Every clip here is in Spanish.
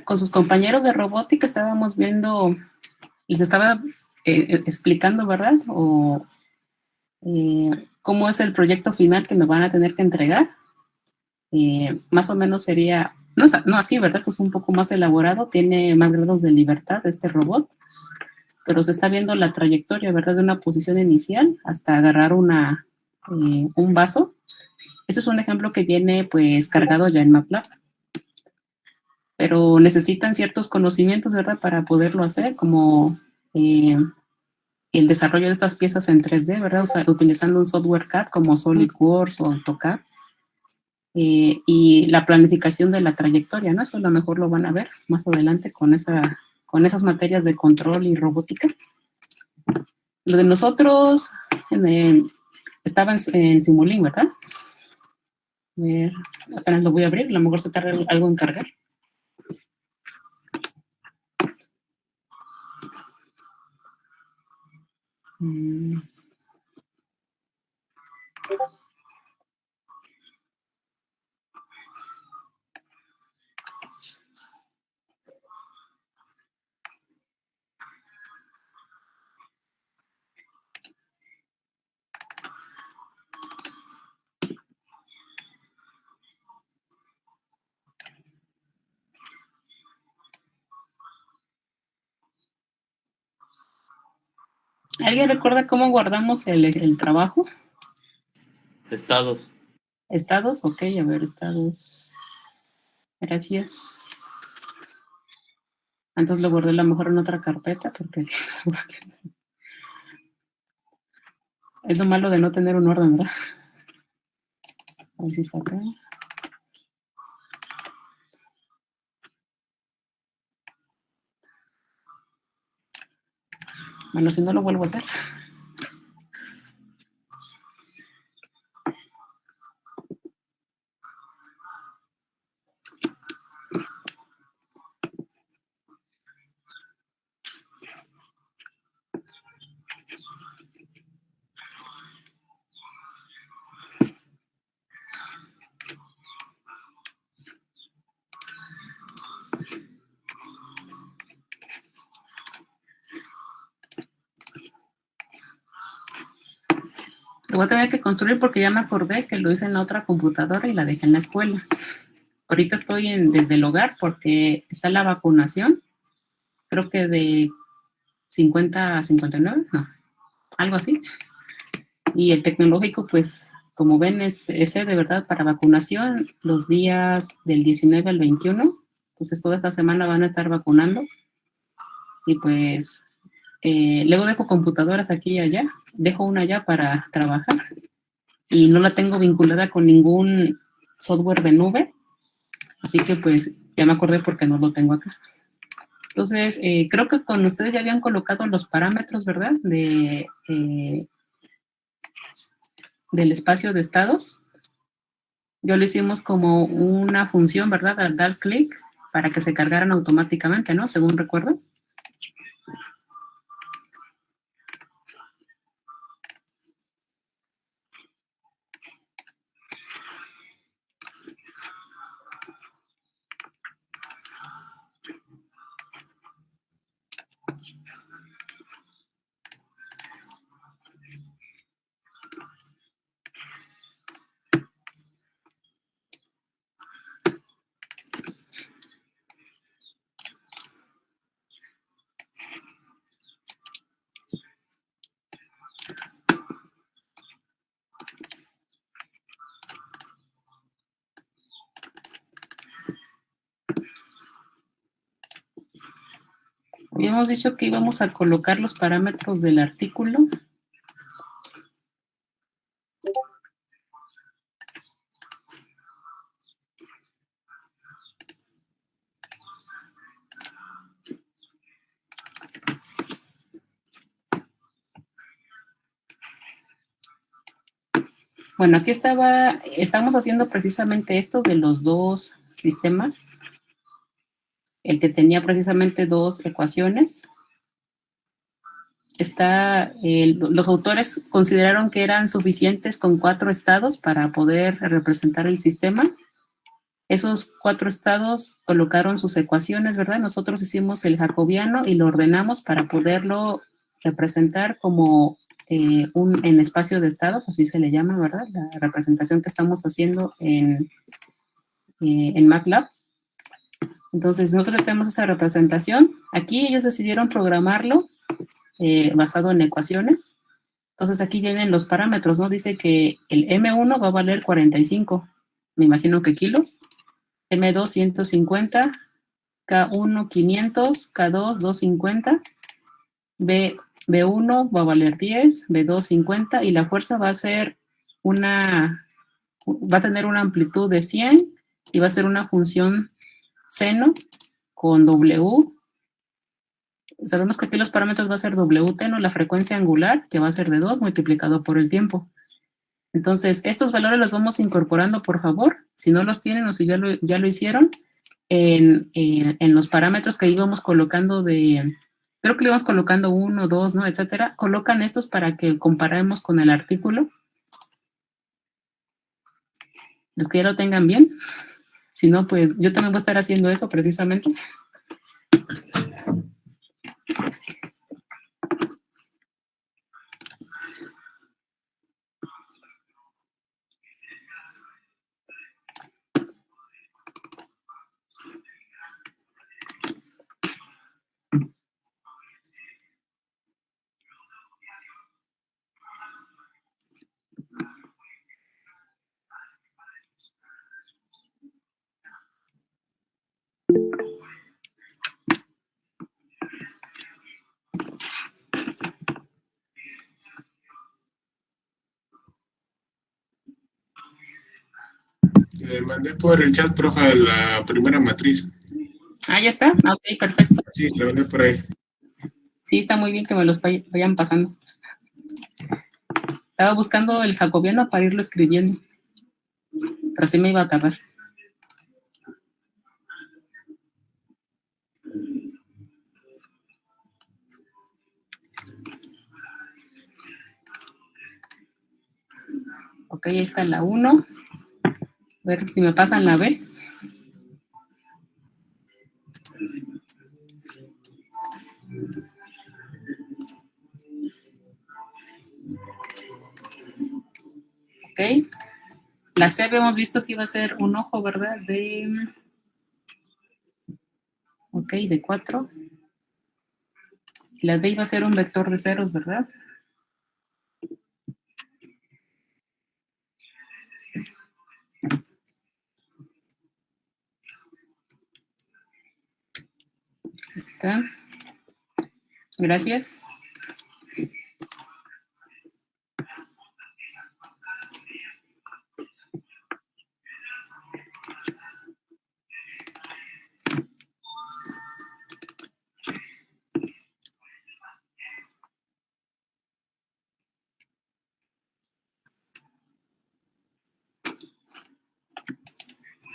Con sus compañeros de robótica estábamos viendo, les estaba explicando, ¿verdad? Cómo es el proyecto final que me van a tener que entregar. Más o menos sería, no así, ¿verdad? Esto es un poco más elaborado, tiene más grados de libertad este robot, pero se está viendo la trayectoria, ¿verdad? De una posición inicial hasta agarrar un vaso. Este es un ejemplo que viene pues cargado ya en MATLAB, pero necesitan ciertos conocimientos, ¿verdad? Para poderlo hacer, como el desarrollo de estas piezas en 3D, ¿verdad? O sea, utilizando un software CAD como SolidWorks o AutoCAD. Y la planificación de la trayectoria, ¿no? Eso a lo mejor lo van a ver más adelante con esas materias de control y robótica. Lo de nosotros estaba en Simulink, ¿verdad? A ver, apenas lo voy a abrir, a lo mejor se tarda algo en cargar. ¿Alguien recuerda cómo guardamos el trabajo? Estados. ¿Estados? Ok, a ver, estados. Gracias. Entonces lo guardé a lo mejor en otra carpeta porque es lo malo de no tener un orden, ¿verdad? A ver si está acá. Bueno, si no lo vuelvo a hacer. Lo voy a tener que construir porque ya me acordé que lo hice en la otra computadora y la dejé en la escuela. Ahorita estoy desde el hogar porque está la vacunación, creo que de 50 a 59, no, algo así. Y el tecnológico, pues, como ven, es de verdad para vacunación los días del 19 al 21. Entonces, toda esta semana van a estar vacunando. Y pues, luego dejo computadoras aquí y allá. Dejo una allá para trabajar. Y no la tengo vinculada con ningún software de nube. Así que, pues, ya me acordé porque no lo tengo acá. Entonces, creo que con ustedes ya habían colocado los parámetros, ¿verdad? Del espacio de estados. Yo lo hicimos como una función, ¿verdad? Al dar clic para que se cargaran automáticamente, ¿no? Según recuerdo. Habíamos dicho que íbamos a colocar los parámetros del artículo. Bueno, aquí estamos haciendo precisamente esto de los dos sistemas. El que tenía precisamente dos ecuaciones. Los autores consideraron que eran suficientes con 4 estados para poder representar el sistema. Esos 4 estados colocaron sus ecuaciones, ¿verdad? Nosotros hicimos el jacobiano y lo ordenamos para poderlo representar como en espacio de estados, así se le llama, ¿verdad? La representación que estamos haciendo en MATLAB. Entonces, nosotros tenemos esa representación. Aquí ellos decidieron programarlo basado en ecuaciones. Entonces, aquí vienen los parámetros, ¿no? Dice que el M1 va a valer 45, me imagino que kilos. M2, 150, K1, 500, K2, 250, B1 va a valer 10, B2, 50, y la fuerza va a ser va a tener una amplitud de 100 y va a ser una función seno con W. Sabemos que aquí los parámetros va a ser WT, ¿no? La frecuencia angular, que va a ser de 2 multiplicado por el tiempo. Entonces, estos valores los vamos incorporando, por favor. Si no los tienen o si ya lo hicieron, en los parámetros que íbamos colocando creo que le íbamos colocando 1, 2, ¿no? Etcétera. Colocan estos para que comparemos con el artículo. Los que ya lo tengan bien. Si no, pues yo también voy a estar haciendo eso precisamente. Le mandé por el chat, profe, la primera matriz. Ah, ¿ya está? Ok, perfecto. Sí, se la mandé por ahí. Sí, está muy bien que me los vayan pasando. Estaba buscando el jacobiano para irlo escribiendo, pero sí me iba a tardar. Ok, ahí está la 1. A ver si me pasan la B. Ok. La C habíamos visto que iba a ser un ojo, ¿verdad? Ok, de 4. La D iba a ser un vector de ceros, ¿verdad? Está. Gracias.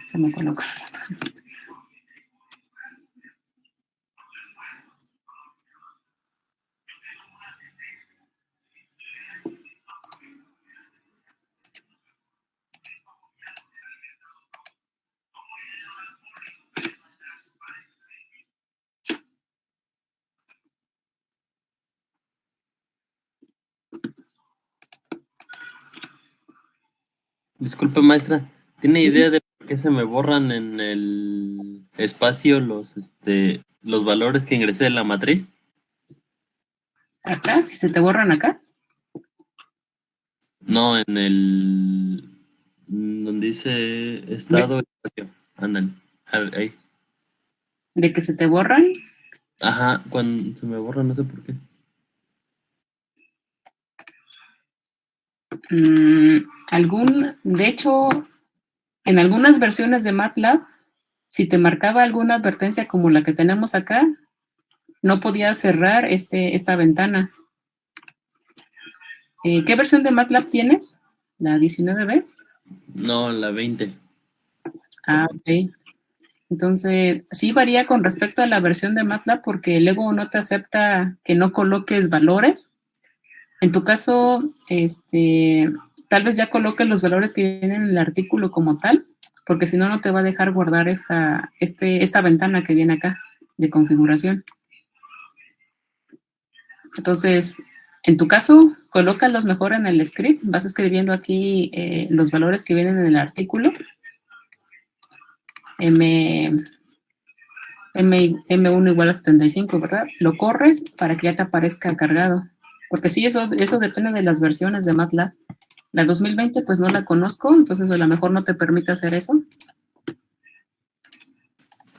Se me coloca. Disculpe, maestra, ¿tiene idea de por qué se me borran en el espacio los valores que ingresé en la matriz? Acá, si se te borran acá. No, donde dice estado, espacio. Ándale, ahí. De que se te borran. Ajá, cuando se me borra, no sé por qué. De hecho, en algunas versiones de MATLAB, si te marcaba alguna advertencia como la que tenemos acá, no podías cerrar esta ventana. ¿Qué versión de MATLAB tienes? ¿La 19B? No, la 20. Ah, ok. Entonces, sí varía con respecto a la versión de MATLAB porque luego no te acepta que no coloques valores. En tu caso, tal vez ya coloques los valores que vienen en el artículo como tal, porque si no, no te va a dejar guardar esta ventana que viene acá de configuración. Entonces, en tu caso, colócalos mejor en el script. Vas escribiendo aquí los valores que vienen en el artículo. M1 igual a 75, ¿verdad? Lo corres para que ya te aparezca cargado. Porque sí, eso depende de las versiones de MATLAB. La 2020 pues no la conozco, entonces a lo mejor no te permite hacer eso.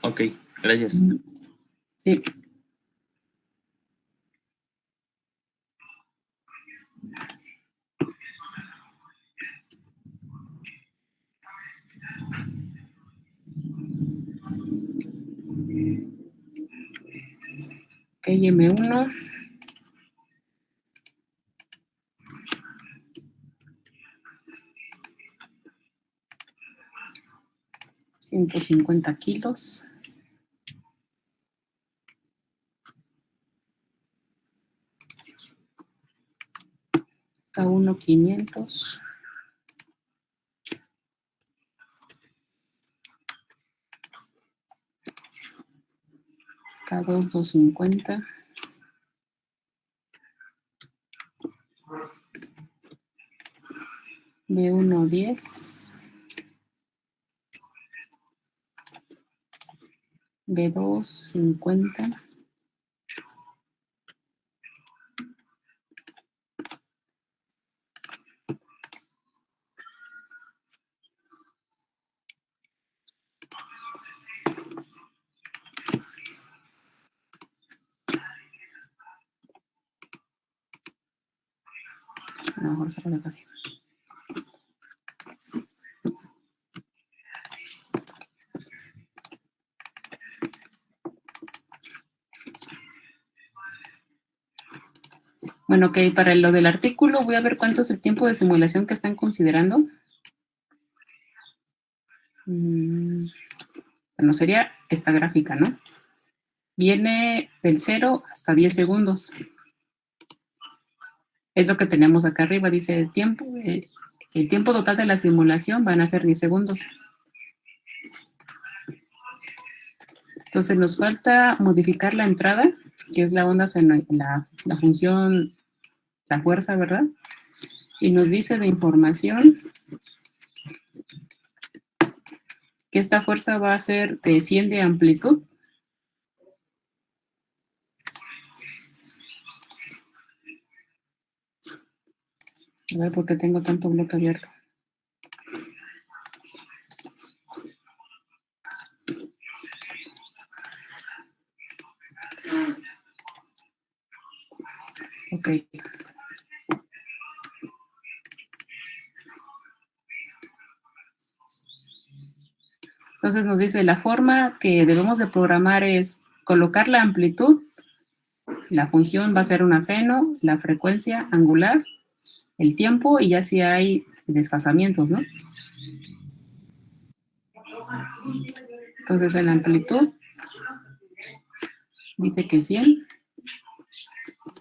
Ok, gracias. Sí. Ok, M1. $150 kilos. K1 500. K2 250. B1 10. B2 50. A lo mejor se lo dejo así. Bueno, ok, para lo del artículo voy a ver cuánto es el tiempo de simulación que están considerando. Bueno, sería esta gráfica, ¿no? Viene del 0 hasta 10 segundos. Es lo que tenemos acá arriba, dice el tiempo total de la simulación van a ser 10 segundos. Entonces nos falta modificar la entrada, que es la onda en la función, la fuerza, ¿verdad? Y nos dice de información que esta fuerza va a ser de 100 de amplitud. A ver por qué tengo tanto bloque abierto. Ok. Entonces nos dice la forma que debemos de programar es colocar la amplitud, la función va a ser un seno, la frecuencia angular, el tiempo y ya si hay desfasamientos, ¿no? Entonces en la amplitud dice que 100.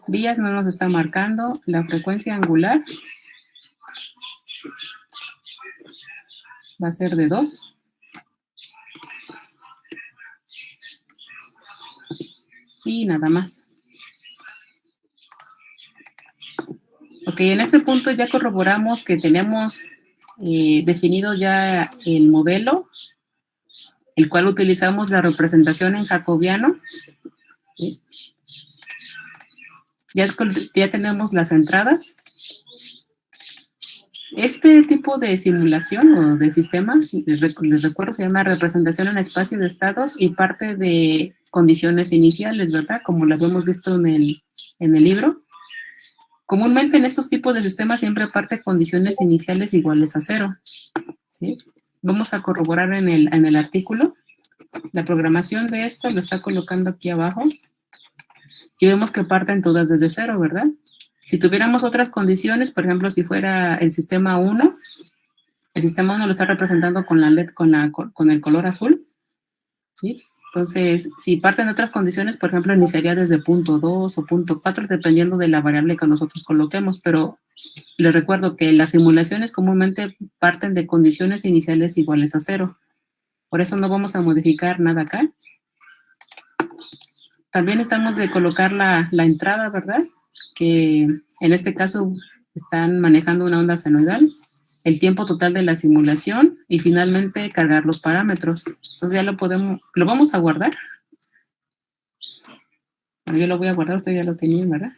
Vías no nos está marcando. La frecuencia angular va a ser de 2. Y nada más. Ok, en este punto ya corroboramos que tenemos definido ya el modelo, el cual utilizamos la representación en jacobiano. ¿Sí? Ya tenemos las entradas. Este tipo de simulación o de sistema, les recuerdo, se llama representación en espacio de estados y parte de condiciones iniciales, ¿verdad? Como lo habíamos visto en el libro. Comúnmente en estos tipos de sistemas siempre parte condiciones iniciales iguales a 0. ¿Sí? Vamos a corroborar en el artículo. La programación de esto lo está colocando aquí abajo. Y vemos que parten todas desde 0, ¿verdad? Si tuviéramos otras condiciones, por ejemplo, si fuera el sistema 1, el sistema 1 lo está representando con la LED, con el color azul, ¿sí? Entonces, si parten de otras condiciones, por ejemplo, iniciaría desde punto 2 o punto 4, dependiendo de la variable que nosotros coloquemos, pero les recuerdo que las simulaciones comúnmente parten de condiciones iniciales iguales a 0. Por eso no vamos a modificar nada acá. También estamos de colocar la entrada, ¿verdad? Que en este caso están manejando una onda senoidal, el tiempo total de la simulación y finalmente cargar los parámetros. Entonces ya lo vamos a guardar. Bueno, yo lo voy a guardar, ustedes ya lo tenían, ¿verdad?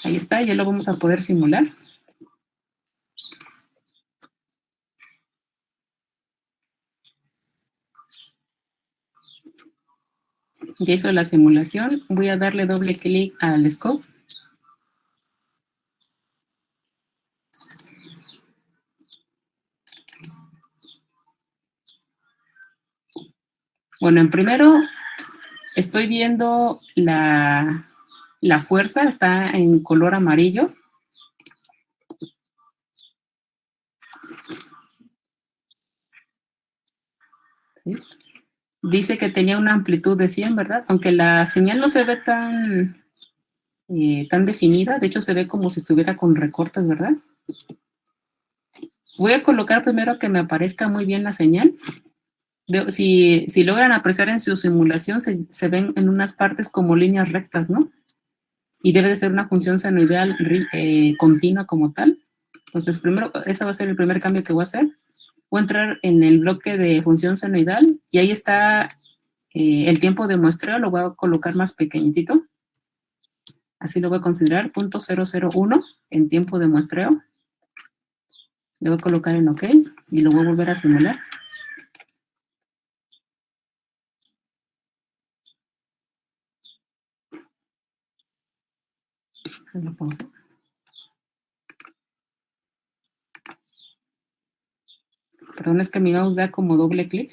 Ahí está, ya lo vamos a poder simular. Ya hizo la simulación. Voy a darle doble clic al scope. Bueno, en primero estoy viendo la fuerza, está en color amarillo. ¿Sí? Dice que tenía una amplitud de 100, ¿verdad? Aunque la señal no se ve tan definida, de hecho se ve como si estuviera con recortes, ¿verdad? Voy a colocar primero que me aparezca muy bien la señal. Si logran apreciar en su simulación, se ven en unas partes como líneas rectas, ¿no? Y debe de ser una función senoidal continua como tal. Entonces, primero, ese va a ser el primer cambio que voy a hacer. Voy a entrar en el bloque de función senoidal y ahí está el tiempo de muestreo, lo voy a colocar más pequeñitito. Así lo voy a considerar, .001 en tiempo de muestreo. Le voy a colocar en OK y lo voy a volver a simular. Lo pauso. Perdón, es que mi mouse da como doble clic.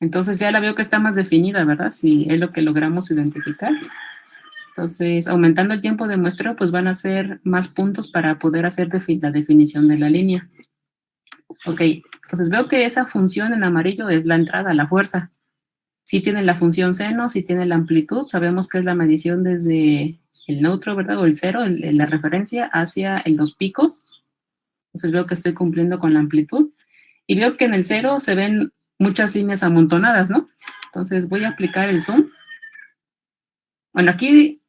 Entonces ya la veo que está más definida, ¿verdad? Si es lo que logramos identificar. Entonces, aumentando el tiempo de muestreo, pues van a ser más puntos para poder hacer la definición de la línea. Ok, entonces veo que esa función en amarillo es la entrada, la fuerza. Sí tiene la función seno, sí tiene la amplitud, sabemos que es la medición desde el neutro, ¿verdad? O el cero, la referencia hacia los picos. Entonces veo que estoy cumpliendo con la amplitud. Y veo que en el cero se ven muchas líneas amontonadas, ¿no? Entonces voy a aplicar el zoom. Bueno, aquí,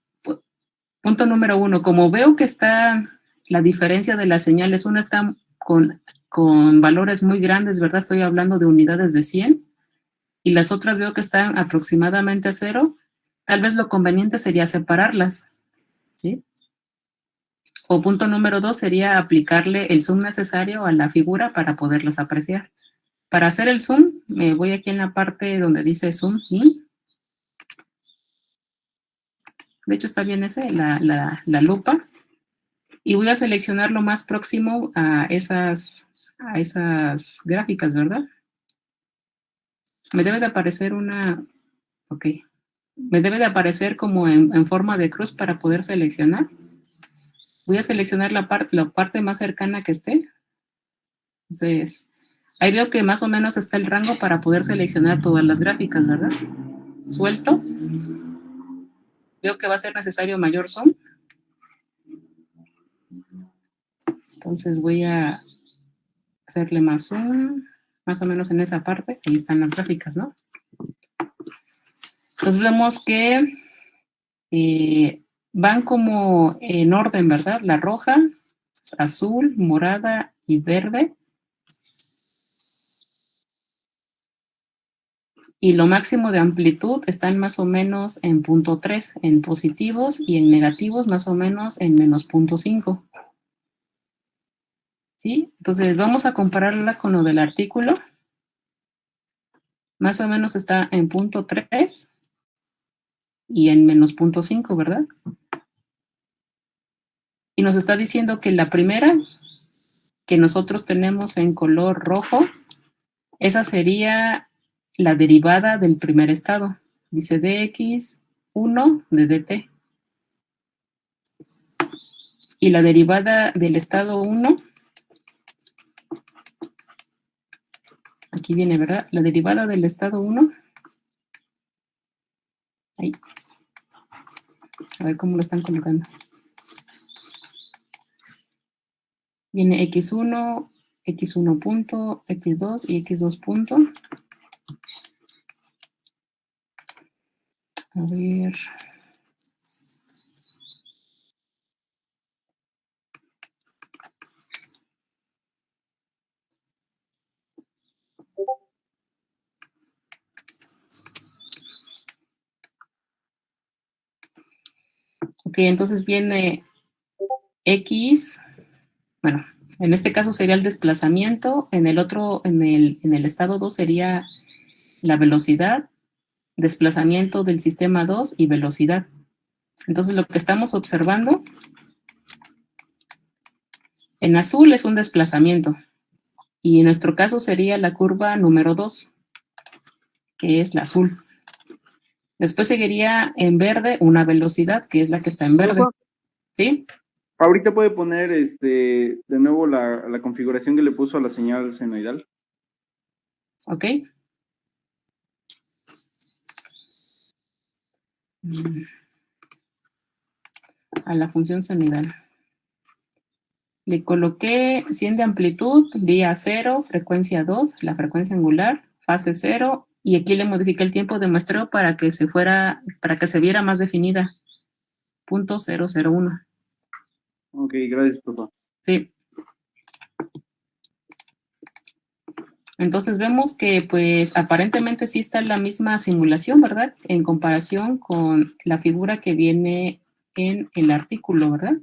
punto número 1, como veo que está la diferencia de las señales, una está con valores muy grandes, ¿verdad? Estoy hablando de unidades de 100, y las otras veo que están aproximadamente a 0, tal vez lo conveniente sería separarlas, ¿sí? O punto número 2 sería aplicarle el zoom necesario a la figura para poderlas apreciar. Para hacer el zoom, me voy aquí en la parte donde dice zoom in. De hecho está bien ese, la lupa. Y voy a seleccionar lo más próximo a esas gráficas, ¿verdad? Me debe de aparecer ok. Me debe de aparecer como en forma de cruz para poder seleccionar. Voy a seleccionar la parte más cercana que esté. Entonces, ahí veo que más o menos está el rango para poder seleccionar todas las gráficas, ¿verdad? Suelto. Veo que va a ser necesario mayor zoom. Entonces voy a hacerle más zoom, más o menos en esa parte. Ahí están las gráficas, ¿no? Entonces vemos que van como en orden, ¿verdad? La roja, azul, morada y verde. Y lo máximo de amplitud están más o menos en 0.3 en positivos y en negativos más o menos en menos 0.5. ¿Sí? Entonces vamos a compararla con lo del artículo. Más o menos está en 0.3 y en menos 0.5, ¿verdad? Y nos está diciendo que la primera que nosotros tenemos en color rojo, esa sería la derivada del primer estado. Dice dx1 de dt. y la derivada del estado 1, aquí viene, ¿verdad? La derivada del estado 1, ahí, a ver cómo lo están colocando. Viene x1, x1 punto, x2 y x2 punto. A ver. Ok, entonces viene x, bueno, en este caso sería el desplazamiento, en el otro, en el estado 2 sería la velocidad, desplazamiento del sistema 2 y velocidad. Entonces lo que estamos observando en azul es un desplazamiento y en nuestro caso sería la curva número 2, que es la azul. Después seguiría en verde una velocidad, que es la que está en verde. ¿Sí? Ahorita puede poner de nuevo la configuración que le puso a la señal senoidal. Ok. A la función senoidal. Le coloqué 100 de amplitud, vía 0, frecuencia 2, la frecuencia angular, fase 0, y aquí le modifiqué el tiempo de muestreo para que se viera más definida. .001. Ok, gracias, profe. Sí. Entonces vemos que pues aparentemente sí está en la misma simulación, ¿verdad? En comparación con la figura que viene en el artículo, ¿verdad?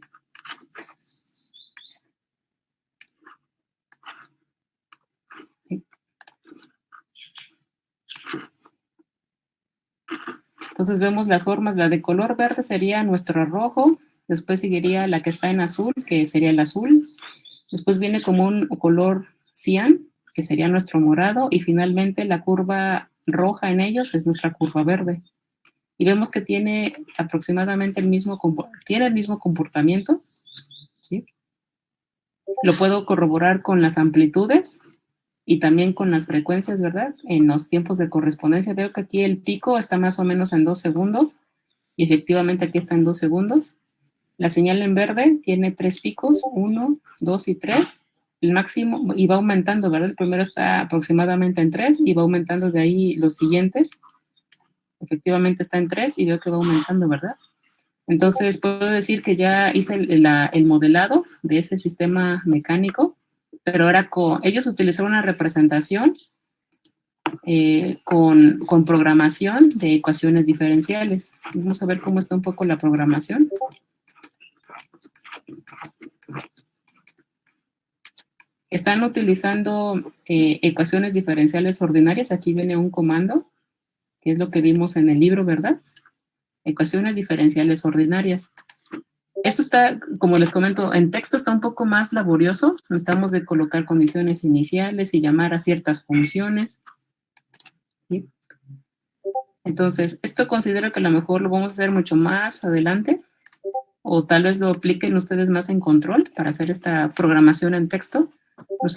Entonces vemos las formas, la de color verde sería nuestro rojo, después seguiría la que está en azul, que sería el azul, después viene como un color cian, que sería nuestro morado, y finalmente la curva roja en ellos es nuestra curva verde. Y vemos que tiene aproximadamente el mismo comportamiento, ¿sí? Lo puedo corroborar con las amplitudes y también con las frecuencias, ¿verdad? En los tiempos de correspondencia veo que aquí el pico está más o menos en 2 segundos y efectivamente aquí está en 2 segundos. La señal en verde tiene 3 picos, 1, 2 y 3. El máximo, y va aumentando, ¿verdad? El primero está aproximadamente en 3 y va aumentando de ahí los siguientes. Efectivamente está en 3 y veo que va aumentando, ¿verdad? Entonces puedo decir que ya hice el modelado de ese sistema mecánico, pero ahora ellos utilizaron una representación con programación de ecuaciones diferenciales. Vamos a ver cómo está un poco la programación. Están utilizando ecuaciones diferenciales ordinarias. Aquí viene un comando, que es lo que vimos en el libro, ¿verdad? Ecuaciones diferenciales ordinarias. Esto está, como les comento, en texto está un poco más laborioso. Necesitamos de colocar condiciones iniciales y llamar a ciertas funciones. ¿Sí? Entonces, esto considero que a lo mejor lo vamos a hacer mucho más adelante, o tal vez lo apliquen ustedes más en control para hacer esta programación en texto. Nosotros